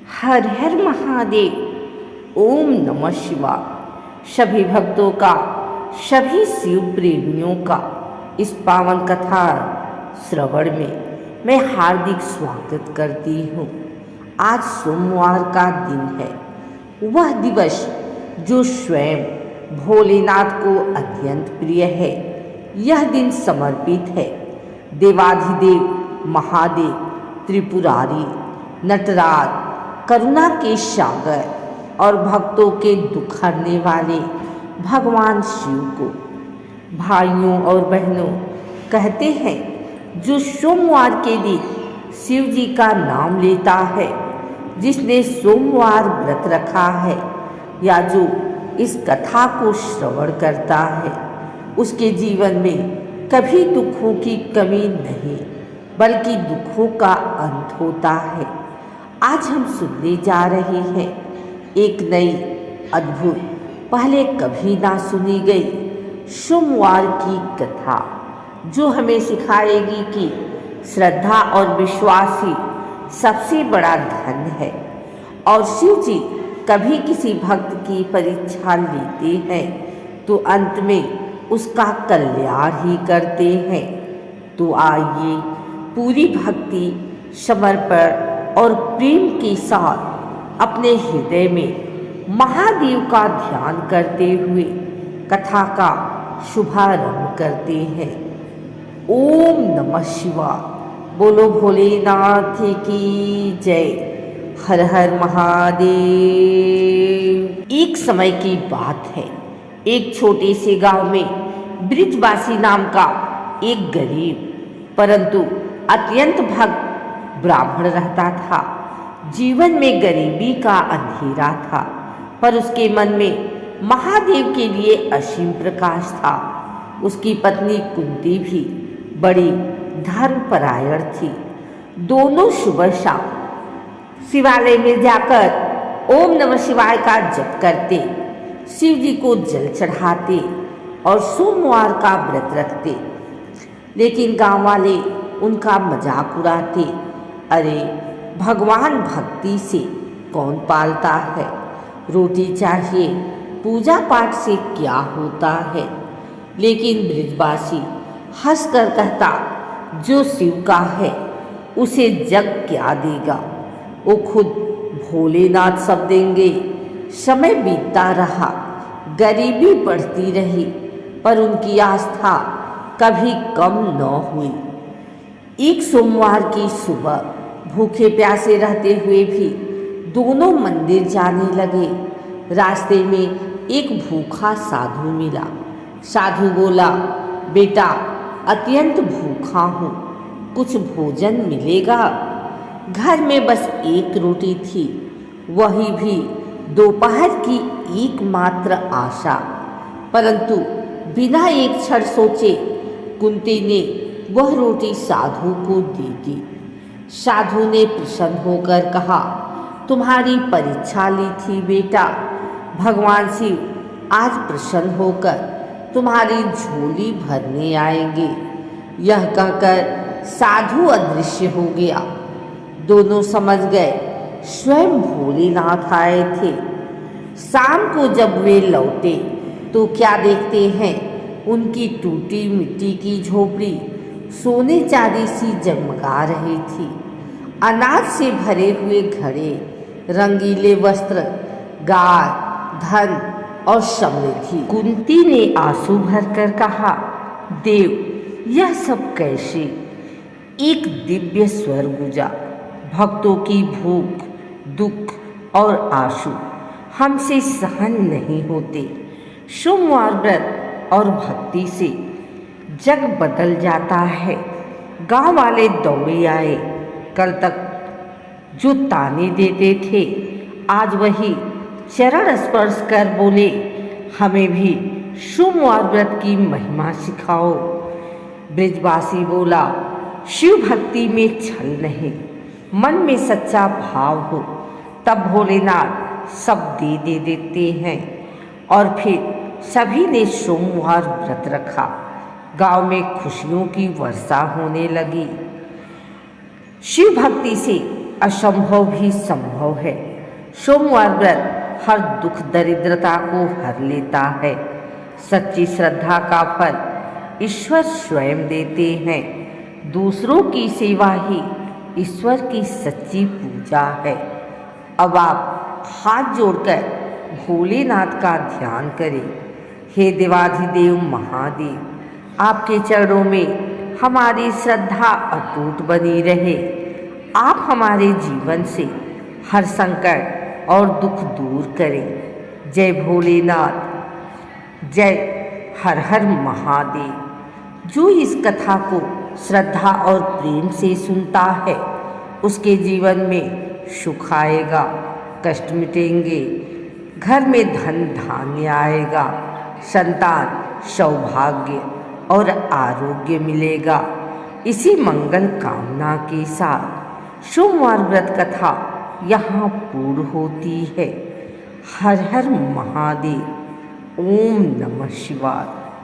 हर हर महादेव। ओम नमः शिवाय। सभी भक्तों का, सभी शिव प्रेमियों का इस पावन कथा श्रवण में मैं हार्दिक स्वागत करती हूँ। आज सोमवार का दिन है, वह दिवस जो स्वयं भोलेनाथ को अत्यंत प्रिय है। यह दिन समर्पित है देवाधिदेव महादेव, त्रिपुरारी, नटराज, करुणा के सागर और भक्तों के दुख हरने वाले भगवान शिव को। भाइयों और बहनों, कहते हैं जो सोमवार के दिन शिव जी का नाम लेता है, जिसने सोमवार व्रत रखा है या जो इस कथा को श्रवण करता है, उसके जीवन में कभी दुखों की कमी नहीं बल्कि दुखों का अंत होता है। आज हम सुनने जा रहे हैं एक नई अद्भुत, पहले कभी ना सुनी गई सोमवार की कथा, जो हमें सिखाएगी कि श्रद्धा और विश्वास ही सबसे बड़ा धन है और शिव जी कभी किसी भक्त की परीक्षा लेते हैं तो अंत में उसका कल्याण ही करते हैं। तो आइए पूरी भक्ति, समर्पण और प्रेम के साथ अपने हृदय में महादेव का ध्यान करते हुए कथा का शुभारंभ करते हैं। ओम नमः शिवाय। बोलो भोलेनाथ की जय। हर हर महादेव। एक समय की बात है, एक छोटे से गांव में ब्रिजवासी नाम का एक गरीब परंतु अत्यंत भक्त ब्राह्मण रहता था। जीवन में गरीबी का अंधेरा था, पर उसके मन में महादेव के लिए असीम प्रकाश था। उसकी पत्नी कुंती भी बड़ी धर्मपरायण थी। दोनों सुबह शाम शिवालय में जाकर ओम नमः शिवाय का जप करते, शिव जी को जल चढ़ाते और सोमवार का व्रत रखते। लेकिन गांव वाले उनका मजाक उड़ाते, अरे भगवान भक्ति से कौन पालता है, रोटी चाहिए, पूजा पाठ से क्या होता है। लेकिन ब्रिजवासी हंसकर कहता, जो शिव का है उसे जग क्या देगा, वो खुद भोलेनाथ सब देंगे। समय बीतता रहा, गरीबी बढ़ती रही, पर उनकी आस्था कभी कम न हुई। एक सोमवार की सुबह भूखे प्यासे रहते हुए भी दोनों मंदिर जाने लगे। रास्ते में एक भूखा साधु मिला। साधु बोला, बेटा अत्यंत भूखा हूँ, कुछ भोजन मिलेगा? घर में बस एक रोटी थी, वही भी दोपहर की एकमात्र आशा। परंतु बिना एक क्षण सोचे कुंती ने वह रोटी साधु को दे दी। साधु ने प्रसन्न होकर कहा, तुम्हारी परीक्षा ली थी बेटा, भगवान शिव आज प्रसन्न होकर तुम्हारी झोली भरने आएंगे। यह कहकर साधु अदृश्य हो गया। दोनों समझ गए स्वयं भोलेनाथ आए थे। शाम को जब वे लौटे तो क्या देखते हैं, उनकी टूटी मिट्टी की झोपड़ी सोने चांदी सी जगमगा रही थी। अनाज से भरे हुए घड़े, रंगीले वस्त्र, गाय, धन और समृद्धि। कुंती ने आंसू भरकर कहा, देव यह सब कैसे? एक दिव्य स्वर गूंजा, भक्तों की भूख, दुख और आंसू हमसे सहन नहीं होते। सोमवार व्रत और भक्ति से जग बदल जाता है। गांव वाले दौड़े आए। कल तक जो ताने देते थे, आज वही चरण स्पर्श कर बोले, हमें भी सोमवार व्रत की महिमा सिखाओ। ब्रिजवासी बोला, शिव भक्ति में छल नहीं, मन में सच्चा भाव हो तब भोलेनाथ सब दे देते हैं। और फिर सभी ने सोमवार व्रत रखा। गांव में खुशियों की वर्षा होने लगी। शिव भक्ति से असंभव भी संभव है। सोमवार व्रत हर दुख दरिद्रता को हर लेता है। सच्ची श्रद्धा का फल ईश्वर स्वयं देते हैं। दूसरों की सेवा ही ईश्वर की सच्ची पूजा है। अब आप हाथ जोड़कर भोलेनाथ का ध्यान करें। हे देवाधिदेव महादेव, आपके चरणों में हमारी श्रद्धा अटूट बनी रहे। आप हमारे जीवन से हर संकट और दुख दूर करें। जय भोलेनाथ, जय हर हर महादेव। जो इस कथा को श्रद्धा और प्रेम से सुनता है उसके जीवन में सुख आएगा, कष्ट मिटेंगे, घर में धन धान्य आएगा, संतान, सौभाग्य और आरोग्य मिलेगा। इसी मंगल कामना के साथ सोमवार व्रत कथा यहाँ पूर्ण होती है। हर हर महादेव। ओम नमः शिवाय।